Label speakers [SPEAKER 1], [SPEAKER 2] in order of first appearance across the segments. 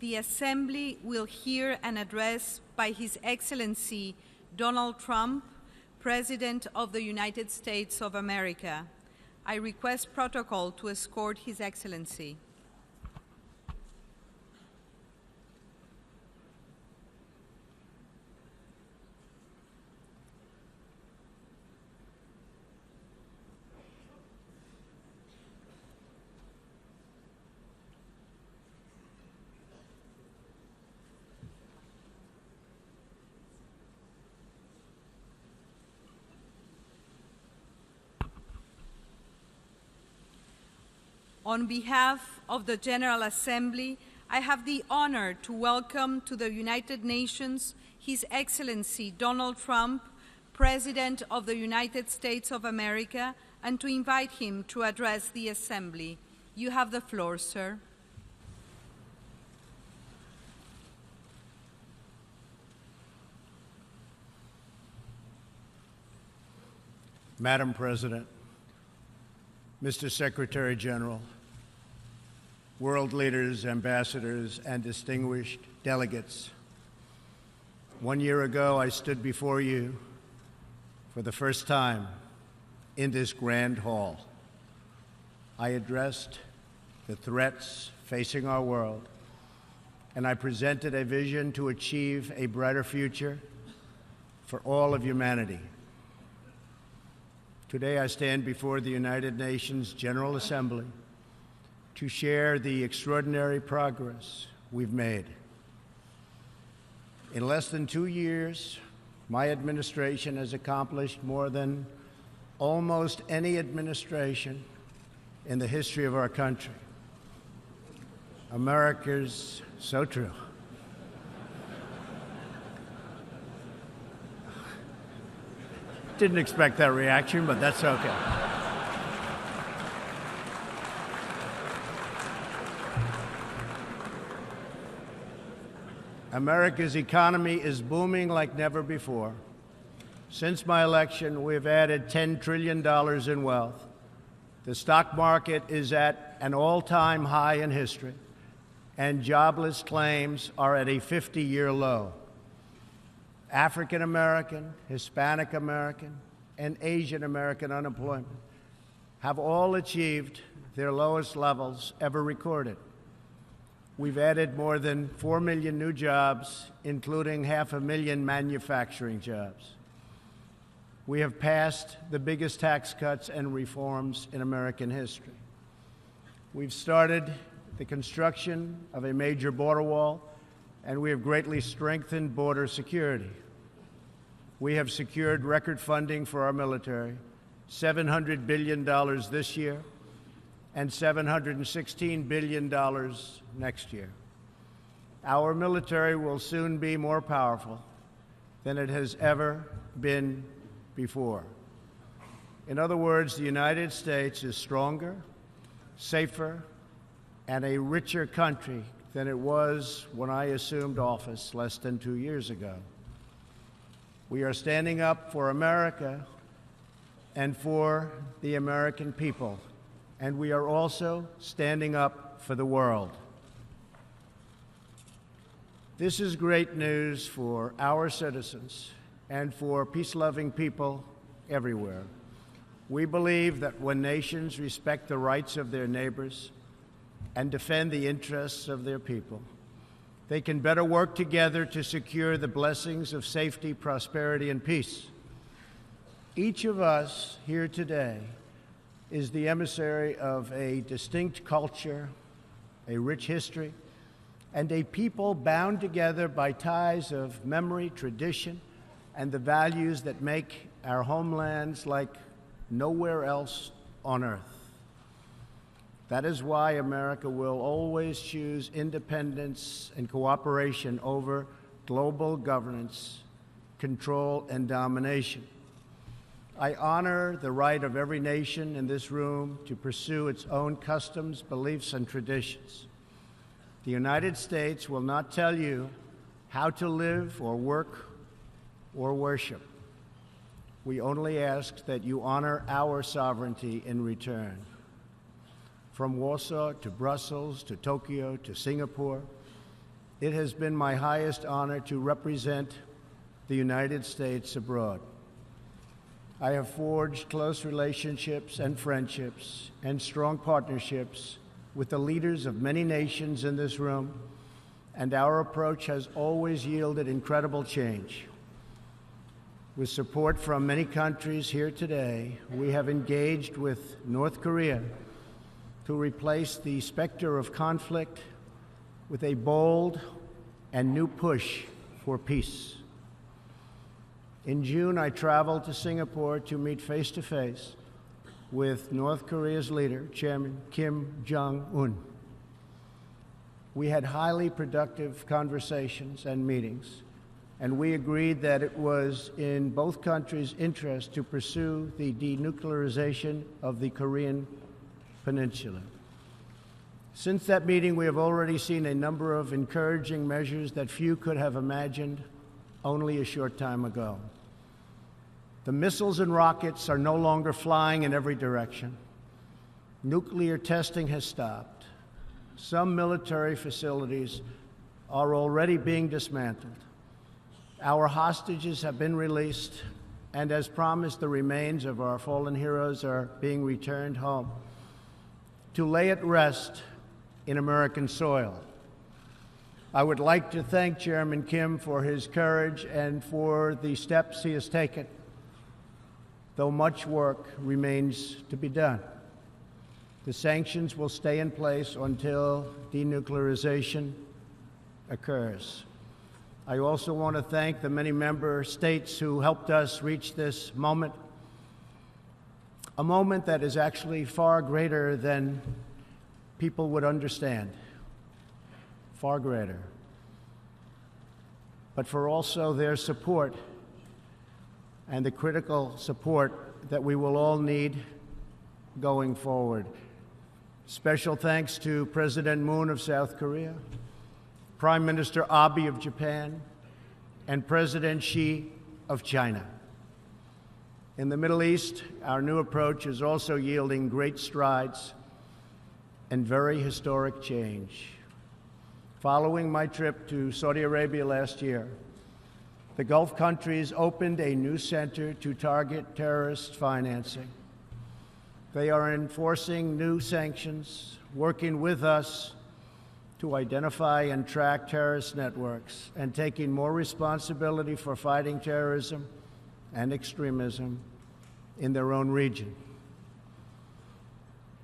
[SPEAKER 1] the Assembly will hear an address by His Excellency Donald Trump, President of the United States of America. I request protocol to escort His Excellency. On behalf of the General Assembly, I have the honor to welcome to the United Nations His Excellency Donald Trump, President of the United States of America, and to invite him to address the Assembly. You have the floor, sir.
[SPEAKER 2] Madam President, Mr. Secretary General, world leaders, ambassadors, and distinguished delegates, 1 year ago I stood before you for the first time in this grand hall. I addressed the threats facing our world, and I presented a vision to achieve a brighter future for all of humanity. Today I stand before the United Nations General Assembly to share the extraordinary progress we've made. In less than 2 years, my administration has accomplished more than almost any administration in the history of our country. America's so true. Didn't expect that reaction, but that's okay. America's economy is booming like never before. Since my election, we've added $10 trillion in wealth. The stock market is at an all-time high in history, and jobless claims are at a 50-year low. African American, Hispanic American, and Asian American unemployment have all achieved their lowest levels ever recorded. We've added more than 4 million new jobs, including 500,000 manufacturing jobs. We have passed the biggest tax cuts and reforms in American history. We've started the construction of a major border wall, and we have greatly strengthened border security. We have secured record funding for our military, $700 billion this year and $716 billion next year. Our military will soon be more powerful than it has ever been before. In other words, the United States is stronger, safer, and a richer country than it was when I assumed office less than 2 years ago. We are standing up for America and for the American people, and we are also standing up for the world. This is great news for our citizens and for peace-loving people everywhere. We believe that when nations respect the rights of their neighbors and defend the interests of their people, they can better work together to secure the blessings of safety, prosperity, and peace. Each of us here today is the emissary of a distinct culture, a rich history, and a people bound together by ties of memory, tradition, and the values that make our homelands like nowhere else on earth. That is why America will always choose independence and cooperation over global governance, control, and domination. I honor the right of every nation in this room to pursue its own customs, beliefs, and traditions. The United States will not tell you how to live or work or worship. We only ask that you honor our sovereignty in return. From Warsaw to Brussels to Tokyo to Singapore, it has been my highest honor to represent the United States abroad. I have forged close relationships and friendships and strong partnerships with the leaders of many nations in this room, and our approach has always yielded incredible change. With support from many countries here today, we have engaged with North Korea to replace the specter of conflict with a bold and new push for peace. In June, I traveled to Singapore to meet face-to-face with North Korea's leader, Chairman Kim Jong-un. We had highly productive conversations and meetings, and we agreed that it was in both countries' interest to pursue the denuclearization of the Korean Peninsula. Since that meeting, we have already seen a number of encouraging measures that few could have imagined only a short time ago. The missiles and rockets are no longer flying in every direction. Nuclear testing has stopped. Some military facilities are already being dismantled. Our hostages have been released, and as promised, the remains of our fallen heroes are being returned home to lay at rest in American soil. I would like to thank Chairman Kim for his courage and for the steps he has taken, though much work remains to be done. The sanctions will stay in place until denuclearization occurs. I also want to thank the many member states who helped us reach this moment, a moment that is actually far greater than people would understand, far greater, but for also their support and the critical support that we will all need going forward. Special thanks to President Moon of South Korea, Prime Minister Abe of Japan, and President Xi of China. In the Middle East, our new approach is also yielding great strides and very historic change. Following my trip to Saudi Arabia last year, the Gulf countries opened a new center to target terrorist financing. They are enforcing new sanctions, working with us to identify and track terrorist networks, and taking more responsibility for fighting terrorism and extremism in their own region.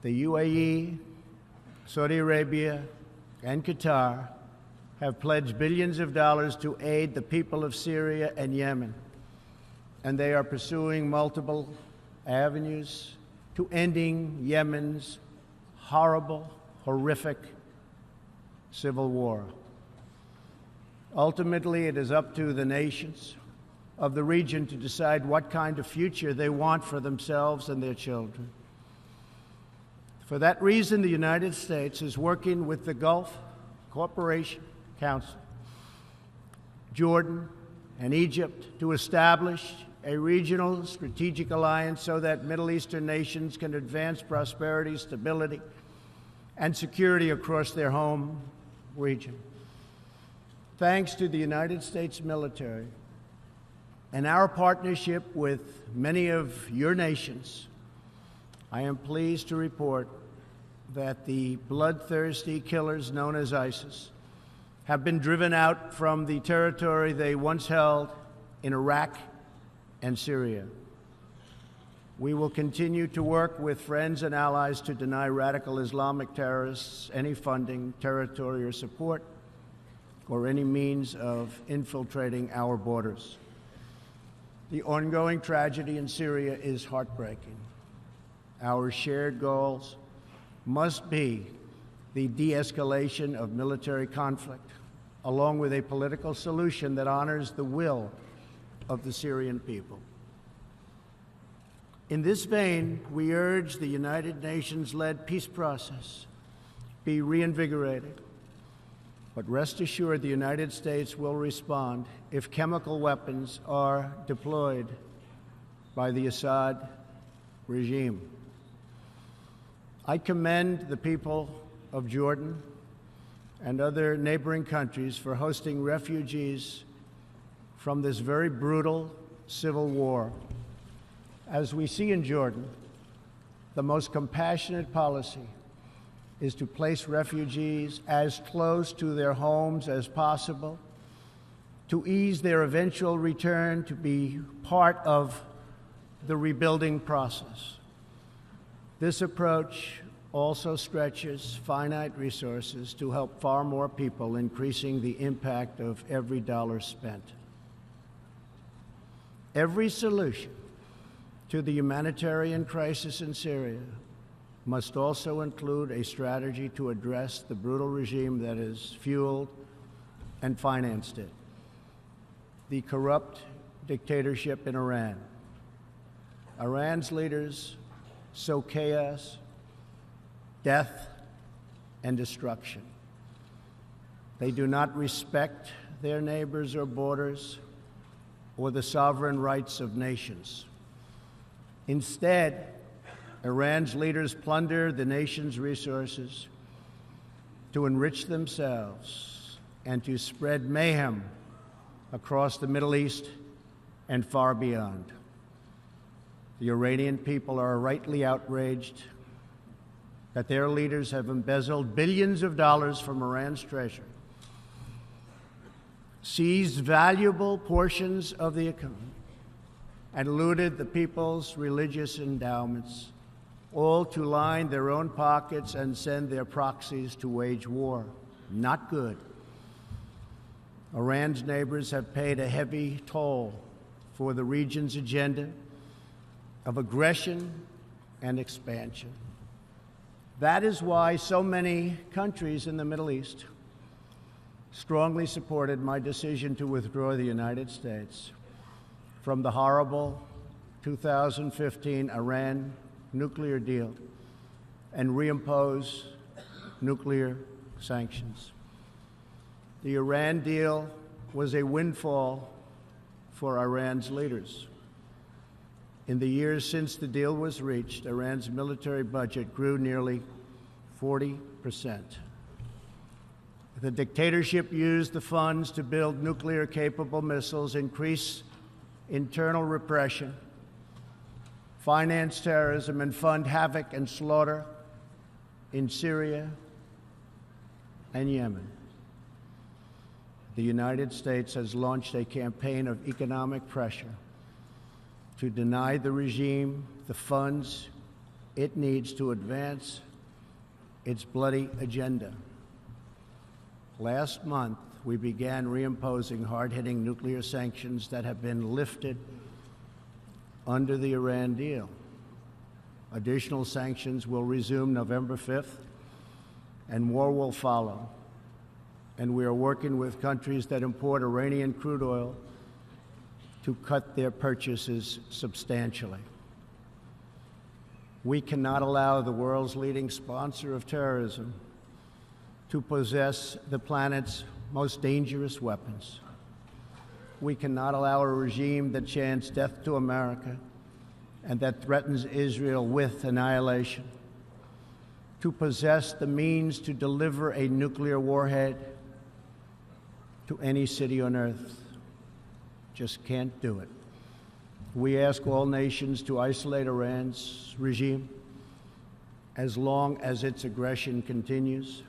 [SPEAKER 2] The UAE, Saudi Arabia, and Qatar have pledged billions of dollars to aid the people of Syria and Yemen, and they are pursuing multiple avenues to ending Yemen's horrible, horrific civil war. Ultimately, it is up to the nations of the region to decide what kind of future they want for themselves and their children. For that reason, the United States is working with the Gulf Cooperation Council, Jordan, and Egypt to establish a regional strategic alliance so that Middle Eastern nations can advance prosperity, stability, and security across their home region. Thanks to the United States military and our partnership with many of your nations, I am pleased to report that the bloodthirsty killers known as ISIS have been driven out from the territory they once held in Iraq and Syria. We will continue to work with friends and allies to deny radical Islamic terrorists any funding, territory, or support, or any means of infiltrating our borders. The ongoing tragedy in Syria is heartbreaking. Our shared goals must be the de-escalation of military conflict, along with a political solution that honors the will of the Syrian people. In this vein, we urge the United Nations-led peace process be reinvigorated. But rest assured, the United States will respond if chemical weapons are deployed by the Assad regime. I commend the people of Jordan and other neighboring countries for hosting refugees from this very brutal civil war. As we see in Jordan, the most compassionate policy is to place refugees as close to their homes as possible, to ease their eventual return to be part of the rebuilding process. This approach also stretches finite resources to help far more people, increasing the impact of every dollar spent. Every solution to the humanitarian crisis in Syria must also include a strategy to address the brutal regime that has fueled and financed it, the corrupt dictatorship in Iran. Iran's leaders sow chaos, death, and destruction. They do not respect their neighbors or borders or the sovereign rights of nations. Instead, Iran's leaders plunder the nation's resources to enrich themselves and to spread mayhem across the Middle East and far beyond. The Iranian people are rightly outraged that their leaders have embezzled billions of dollars from Iran's treasury, seized valuable portions of the economy, and looted the people's religious endowments, all to line their own pockets and send their proxies to wage war. Not good. Iran's neighbors have paid a heavy toll for the region's agenda of aggression and expansion. That is why so many countries in the Middle East strongly supported my decision to withdraw the United States from the horrible 2015 Iran nuclear deal and reimpose nuclear sanctions. The Iran deal was a windfall for Iran's leaders. In the years since the deal was reached, Iran's military budget grew nearly 40%. The dictatorship used the funds to build nuclear-capable missiles, increase internal repression, finance terrorism, and fund havoc and slaughter in Syria and Yemen. The United States has launched a campaign of economic pressure to deny the regime the funds it needs to advance its bloody agenda. Last month, we began reimposing hard-hitting nuclear sanctions that have been lifted under the Iran deal. Additional sanctions will resume November 5th, and more will follow. And we are working with countries that import Iranian crude oil to cut their purchases substantially. We cannot allow the world's leading sponsor of terrorism to possess the planet's most dangerous weapons. We cannot allow a regime that chants death to America and that threatens Israel with annihilation to possess the means to deliver a nuclear warhead to any city on earth. Just can't do it. We ask all nations to isolate Iran's regime as long as its aggression continues.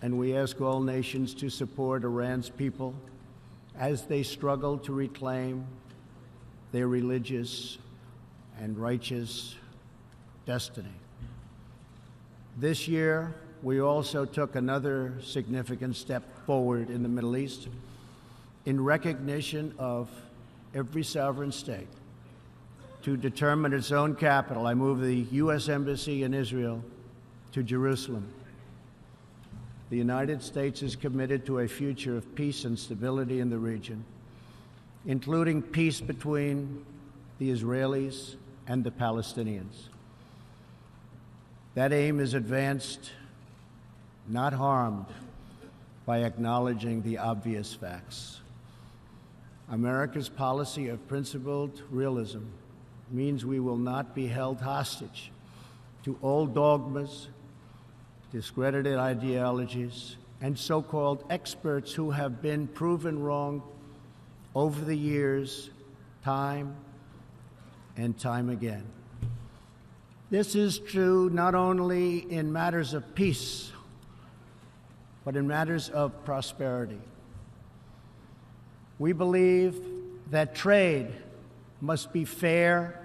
[SPEAKER 2] And we ask all nations to support Iran's people as they struggle to reclaim their religious and righteous destiny. This year, we also took another significant step forward in the Middle East in recognition of every sovereign state to determine its own capital. I moved the U.S. Embassy in Israel to Jerusalem. The United States is committed to a future of peace and stability in the region, including peace between the Israelis and the Palestinians. That aim is advanced, not harmed, by acknowledging the obvious facts. America's policy of principled realism means we will not be held hostage to old dogmas, discredited ideologies, and so-called experts who have been proven wrong over the years, time and time again. This is true not only in matters of peace, but in matters of prosperity. We believe that trade must be fair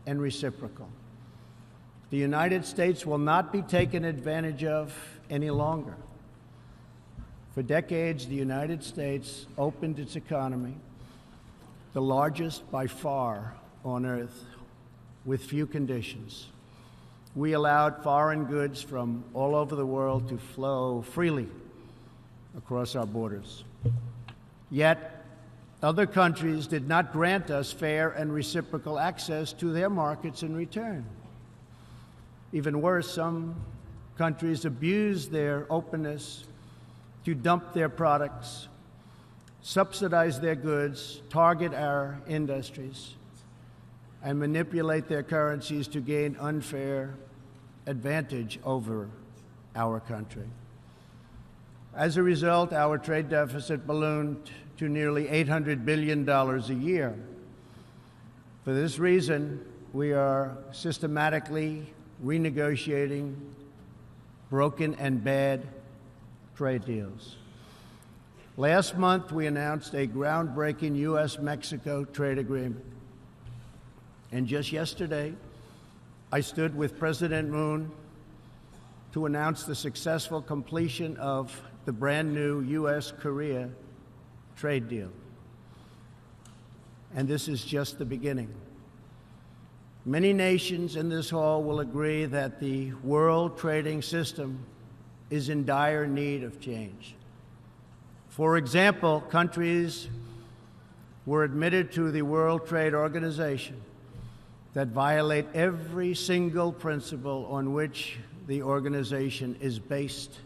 [SPEAKER 2] and reciprocal. The United States will not be taken advantage of any longer. For decades, the United States opened its economy, the largest by far on earth, with few conditions. We allowed foreign goods from all over the world to flow freely across our borders. Yet, other countries did not grant us fair and reciprocal access to their markets in return. Even worse, some countries abused their openness to dump their products, subsidize their goods, target our industries, and manipulate their currencies to gain unfair advantage over our country. As a result, our trade deficit ballooned to nearly $800 billion a year. For this reason, we are systematically renegotiating broken and bad trade deals. Last month, we announced a groundbreaking U.S.-Mexico trade agreement. And just yesterday, I stood with President Moon to announce the successful completion of the brand new U.S.-Korea trade deal. And this is just the beginning. Many nations in this hall will agree that the world trading system is in dire need of change. For example, countries were admitted to the World Trade Organization that violate every single principle on which the organization is based.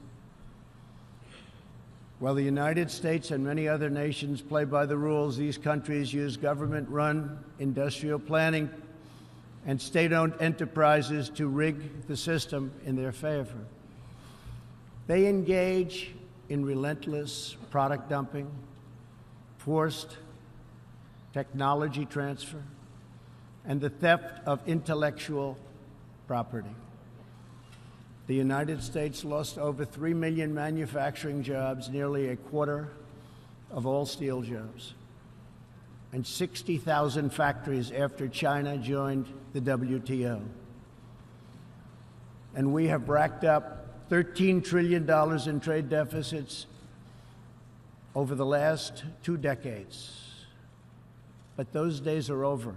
[SPEAKER 2] While the United States and many other nations play by the rules, these countries use government-run industrial planning and state-owned enterprises to rig the system in their favor. They engage in relentless product dumping, forced technology transfer, and the theft of intellectual property. The United States lost over 3 million manufacturing jobs, nearly a quarter of all steel jobs, and 60,000 factories after China joined the WTO. And we have racked up $13 trillion in trade deficits over the last 2 decades. But those days are over.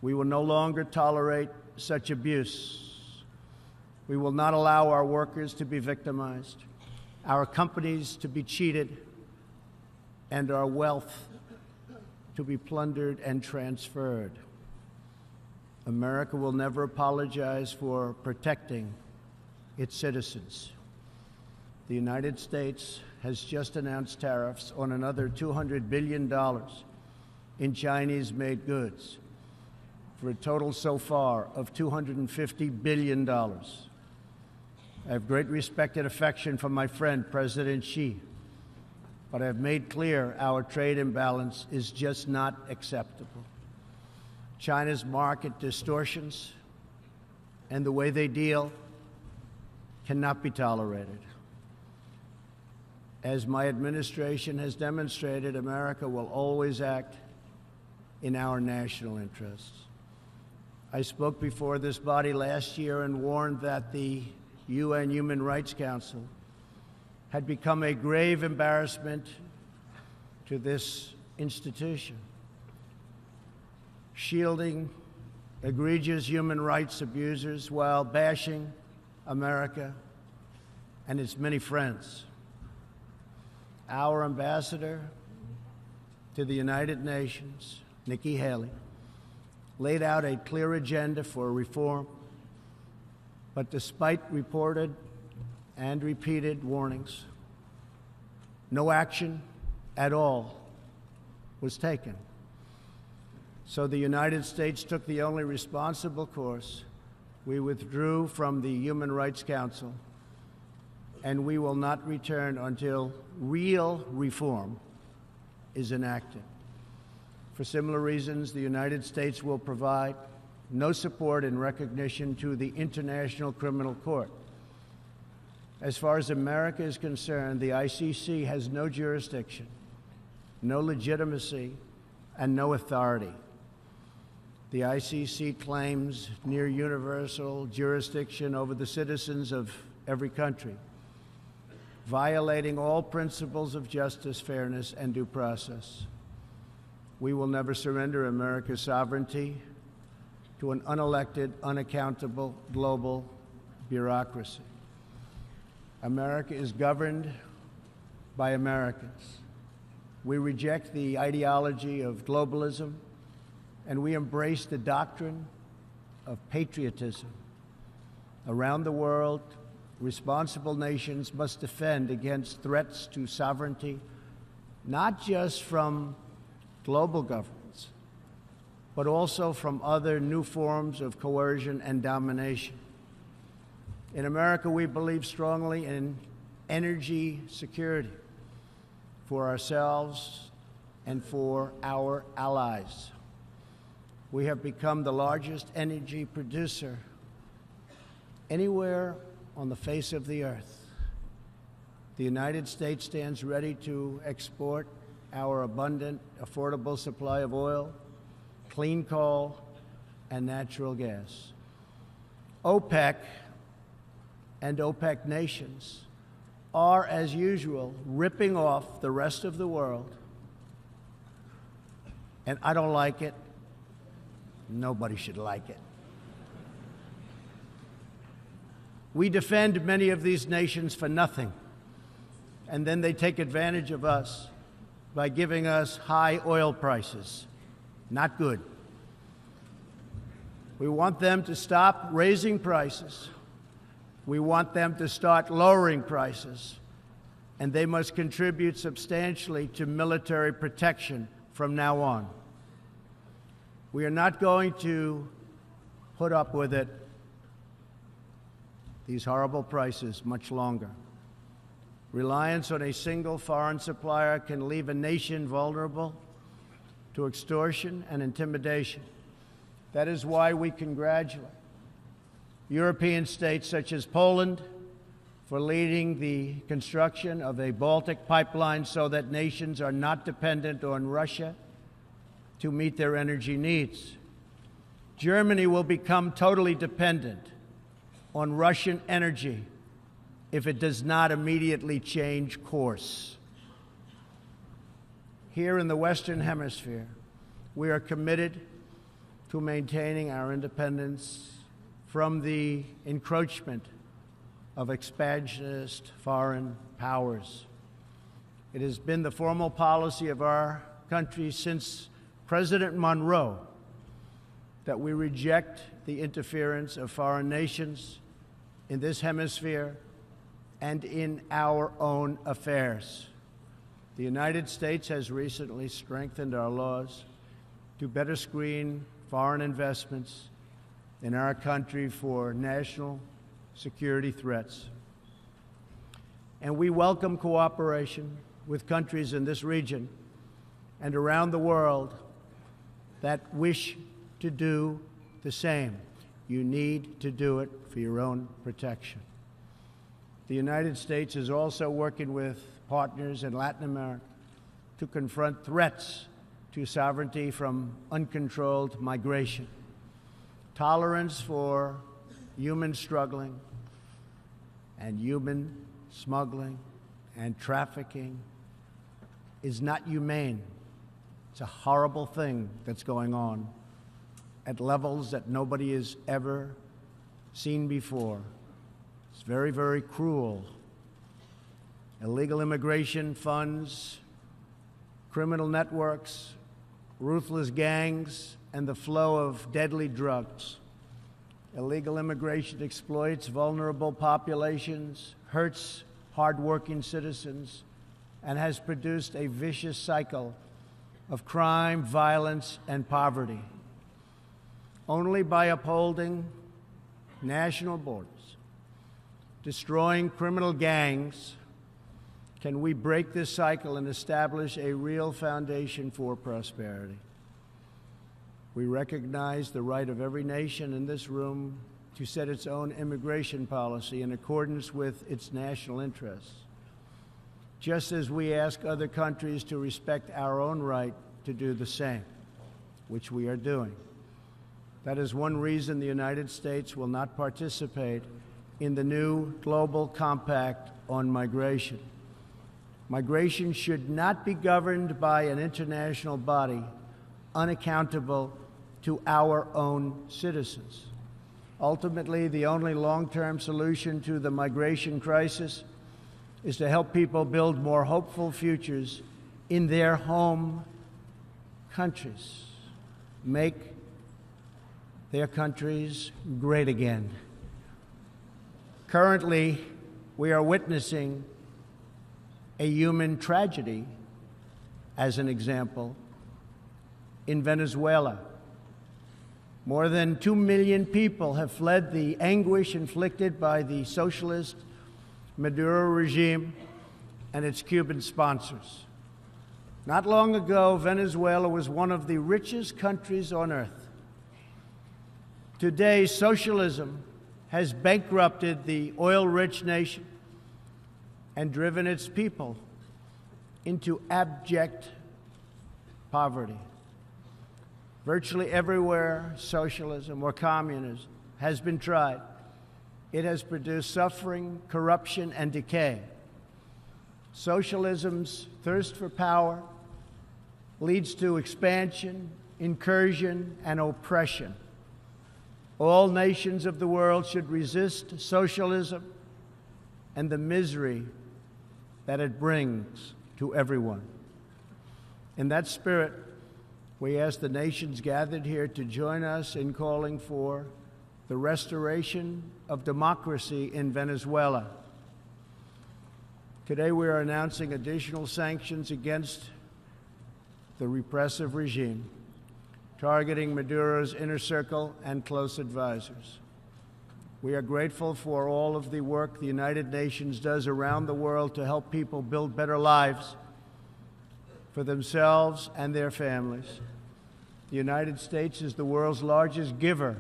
[SPEAKER 2] We will no longer tolerate such abuse. We will not allow our workers to be victimized, our companies to be cheated, and our wealth to be plundered and transferred. America will never apologize for protecting its citizens. The United States has just announced tariffs on another $200 billion in Chinese-made goods, for a total so far of $250 billion. I have great respect and affection for my friend, President Xi, but I have made clear our trade imbalance is just not acceptable. China's market distortions and the way they deal cannot be tolerated. As my administration has demonstrated, America will always act in our national interests. I spoke before this body last year and warned that the UN Human Rights Council had become a grave embarrassment to this institution, shielding egregious human rights abusers while bashing America and its many friends. Our ambassador to the United Nations, Nikki Haley, laid out a clear agenda for reform, but despite reported and repeated warnings, no action at all was taken. So the United States took the only responsible course. We withdrew from the Human Rights Council and we will not return until real reform is enacted. For similar reasons, the United States will provide no support in recognition to the International Criminal Court. As far as America is concerned, the ICC has no jurisdiction, no legitimacy, and no authority. The ICC claims near universal jurisdiction over the citizens of every country, violating all principles of justice, fairness, and due process. We will never surrender America's sovereignty to an unelected, unaccountable global bureaucracy. America is governed by Americans. We reject the ideology of globalism, and we embrace the doctrine of patriotism. Around the world, responsible nations must defend against threats to sovereignty, not just from global governments, but also from other new forms of coercion and domination. In America, we believe strongly in energy security for ourselves and for our allies. We have become the largest energy producer anywhere on the face of the earth. The United States stands ready to export our abundant, affordable supply of oil, clean coal, and natural gas. OPEC and OPEC nations are, as usual, ripping off the rest of the world. And I don't like it. Nobody should like it. We defend many of these nations for nothing, and then they take advantage of us by giving us high oil prices. Not good. We want them to stop raising prices. We want them to start lowering prices, and they must contribute substantially to military protection from now on. We are not going to put up with it, these horrible prices, much longer. Reliance on a single foreign supplier can leave a nation vulnerable to extortion and intimidation. That is why we congratulate European states such as Poland for leading the construction of a Baltic pipeline so that nations are not dependent on Russia to meet their energy needs. Germany will become totally dependent on Russian energy if it does not immediately change course. Here in the Western Hemisphere, we are committed to maintaining our independence from the encroachment of expansionist foreign powers. It has been the formal policy of our country since President Monroe that we reject the interference of foreign nations in this hemisphere and in our own affairs. The United States has recently strengthened our laws to better screen foreign investments in our country for national security threats. And we welcome cooperation with countries in this region and around the world that wish to do the same. You need to do it for your own protection. The United States is also working with partners in Latin America to confront threats to sovereignty from uncontrolled migration. Tolerance for human struggling and human smuggling and trafficking is not humane. It's a horrible thing that's going on at levels that nobody has ever seen before. It's very, very cruel. Illegal immigration funds, criminal networks, ruthless gangs, and the flow of deadly drugs. Illegal immigration exploits vulnerable populations, hurts hardworking citizens, and has produced a vicious cycle of crime, violence, and poverty. Only by upholding national borders destroying criminal gangs, can we break this cycle and establish a real foundation for prosperity. We recognize the right of every nation in this room to set its own immigration policy in accordance with its national interests, just as we ask other countries to respect our own right to do the same, which we are doing. That is one reason the United States will not participate in the new Global Compact on Migration. Migration should not be governed by an international body unaccountable to our own citizens. Ultimately, the only long-term solution to the migration crisis is to help people build more hopeful futures in their home countries, make their countries great again. Currently, we are witnessing a human tragedy, as an example, in Venezuela. More than 2 million people have fled the anguish inflicted by the socialist Maduro regime and its Cuban sponsors. Not long ago, Venezuela was one of the richest countries on earth. Today, socialism has bankrupted the oil-rich nation and driven its people into abject poverty. Virtually everywhere socialism or communism has been tried, it has produced suffering, corruption, and decay. Socialism's thirst for power leads to expansion, incursion, and oppression. All nations of the world should resist socialism and the misery that it brings to everyone. In that spirit, we ask the nations gathered here to join us in calling for the restoration of democracy in Venezuela. Today, we are announcing additional sanctions against the repressive regime, targeting Maduro's inner circle and close advisors. We are grateful for all of the work the United Nations does around the world to help people build better lives for themselves and their families. The United States is the world's largest giver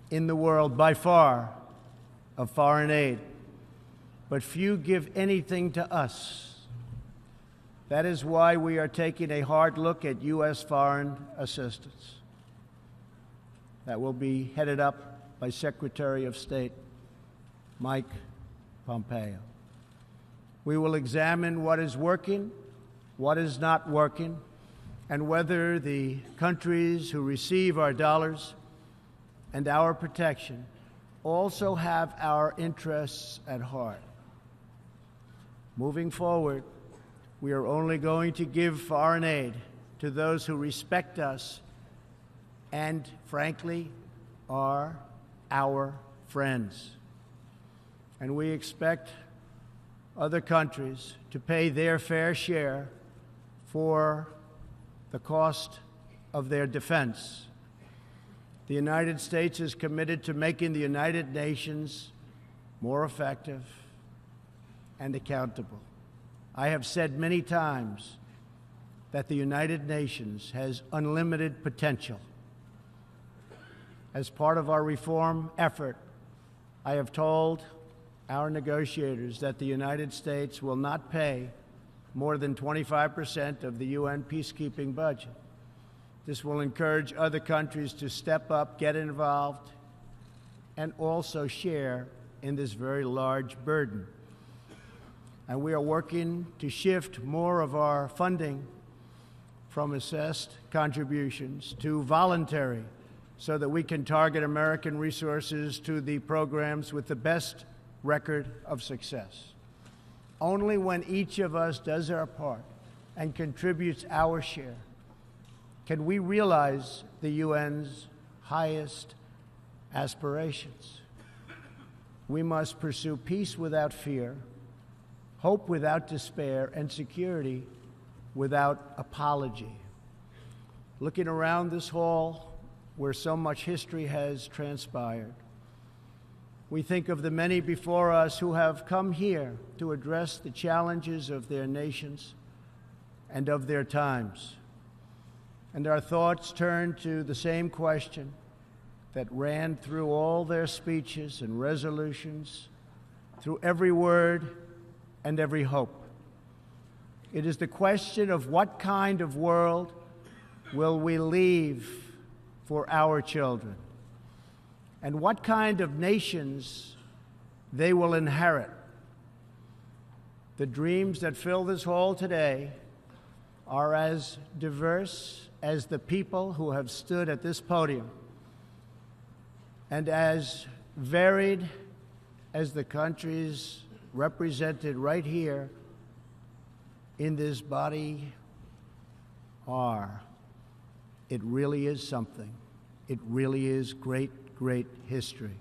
[SPEAKER 2] in the world, by far, of foreign aid. But few give anything to us. That is why we are taking a hard look at U.S. foreign assistance. That will be headed up by Secretary of State Mike Pompeo. We will examine what is working, what is not working, and whether the countries who receive our dollars and our protection also have our interests at heart. Moving forward, we are only going to give foreign aid to those who respect us and, frankly, are our friends. And we expect other countries to pay their fair share for the cost of their defense. The United States is committed to making the United Nations more effective and accountable. I have said many times that the United Nations has unlimited potential. As part of our reform effort, I have told our negotiators that the United States will not pay more than 25% of the UN peacekeeping budget. This will encourage other countries to step up, get involved, and also share in this very large burden. And we are working to shift more of our funding from assessed contributions to voluntary, so that we can target American resources to the programs with the best record of success. Only when each of us does our part and contributes our share can we realize the UN's highest aspirations. We must pursue peace without fear, hope without despair, and security without apology. Looking around this hall, where so much history has transpired, We think of the many before us who have come here to address the challenges of their nations and of their times. And our thoughts turn to the same question that ran through all their speeches and resolutions, through every word and every hope. It is the question of what kind of world will we leave for our children, and what kind of nations they will inherit. The dreams that fill this hall today are as diverse as the people who have stood at this podium, and as varied as the countries represented right here in this body are. It really is something. It really is great, great history.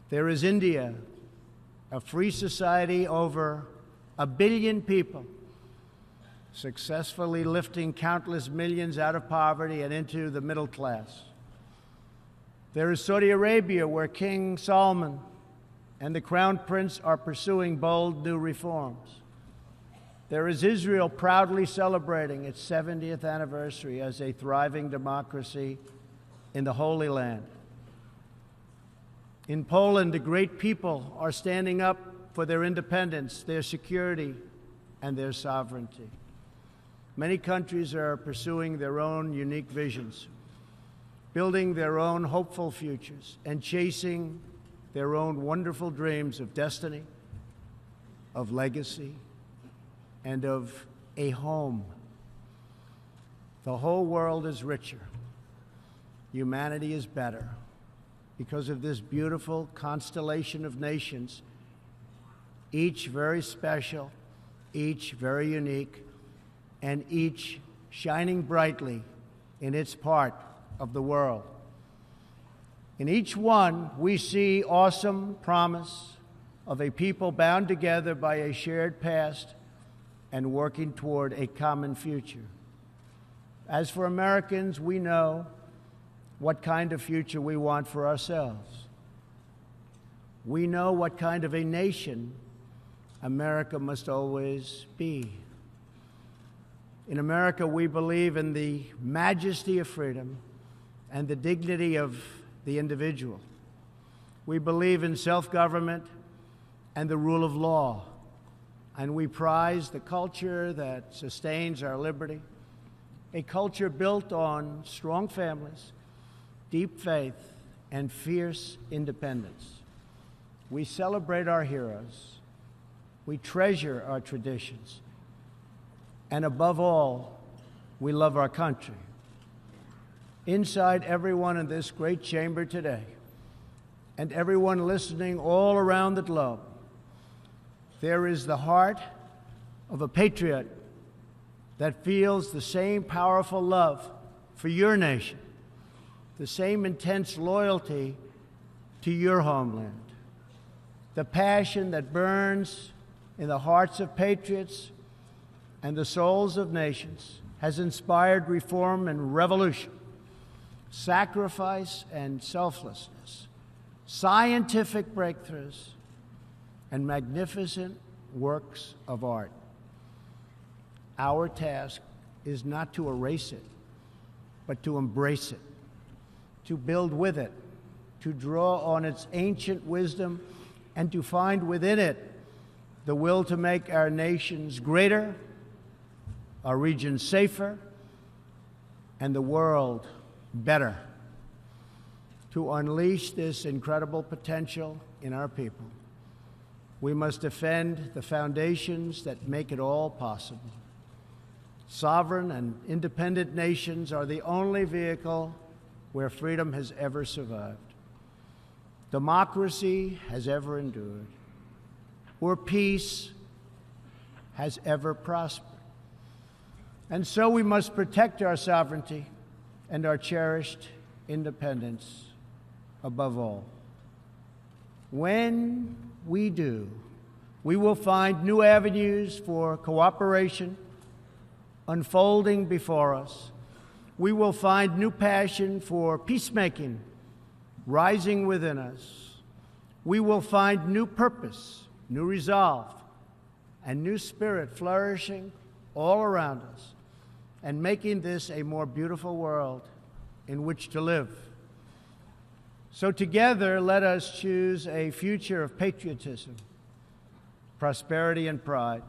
[SPEAKER 2] There is India, a free society, over 1 billion people, successfully lifting countless millions out of poverty and into the middle class. There is Saudi Arabia, where King Salman and the Crown Prince are pursuing bold new reforms. There is Israel, proudly celebrating its 70th anniversary as a thriving democracy in the Holy Land. In Poland, the great people are standing up for their independence, their security, and their sovereignty. Many countries are pursuing their own unique visions, building their own hopeful futures, and chasing their own wonderful dreams of destiny, of legacy, and of a home. The whole world is richer. Humanity is better because of this beautiful constellation of nations, each very special, each very unique, and each shining brightly in its part of the world. In each one, we see awesome promise of a people bound together by a shared past and working toward a common future. As for Americans, we know what kind of future we want for ourselves. We know what kind of a nation America must always be. In America, we believe in the majesty of freedom and the dignity of the individual. We believe in self-government and the rule of law. And we prize the culture that sustains our liberty, a culture built on strong families, deep faith, and fierce independence. We celebrate our heroes. We treasure our traditions. And above all, we love our country. Inside everyone in this great chamber today, and everyone listening all around the globe, there is the heart of a patriot that feels the same powerful love for your nation, the same intense loyalty to your homeland. The passion that burns in the hearts of patriots and the souls of nations has inspired reform and revolution, sacrifice and selflessness, scientific breakthroughs, and magnificent works of art. Our task is not to erase it, but to embrace it, to build with it, to draw on its ancient wisdom, and to find within it the will to make our nations greater, our region safer, and the world better. To unleash this incredible potential in our people, we must defend the foundations that make it all possible. Sovereign and independent nations are the only vehicle where freedom has ever survived, democracy has ever endured, or peace has ever prospered. And so we must protect our sovereignty and our cherished independence above all. When we do, we will find new avenues for cooperation unfolding before us. We will find new passion for peacemaking rising within us. we will find new purpose, new resolve, and new spirit flourishing all around us and making this a more beautiful world in which to live. So together, let us choose a future of patriotism, prosperity, and pride.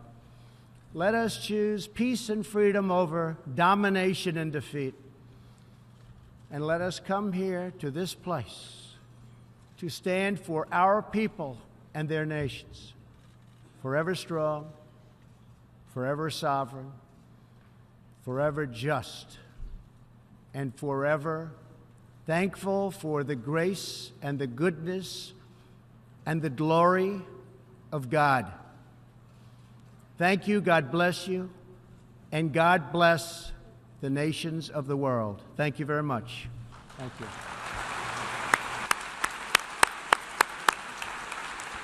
[SPEAKER 2] Let us choose peace and freedom over domination and defeat. And let us come here to this place to stand for our people and their nations, forever strong, forever sovereign, forever just, and forever thankful for the grace and the goodness and the glory of God. Thank you, God bless you, and God bless the nations of the world. Thank you very much. Thank you.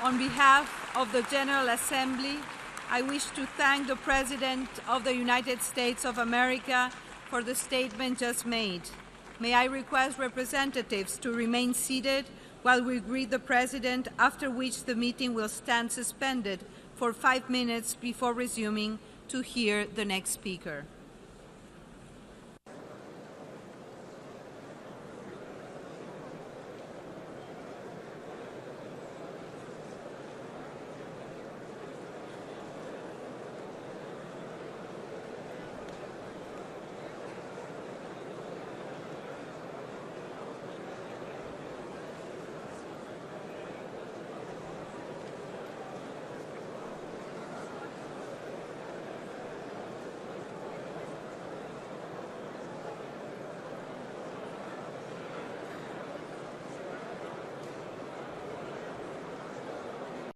[SPEAKER 1] On behalf of the General Assembly, I wish to thank the President of the United States of America for the statement just made. May I request representatives to remain seated while we greet the President, after which the meeting will stand suspended for 5 minutes before resuming to hear the next speaker.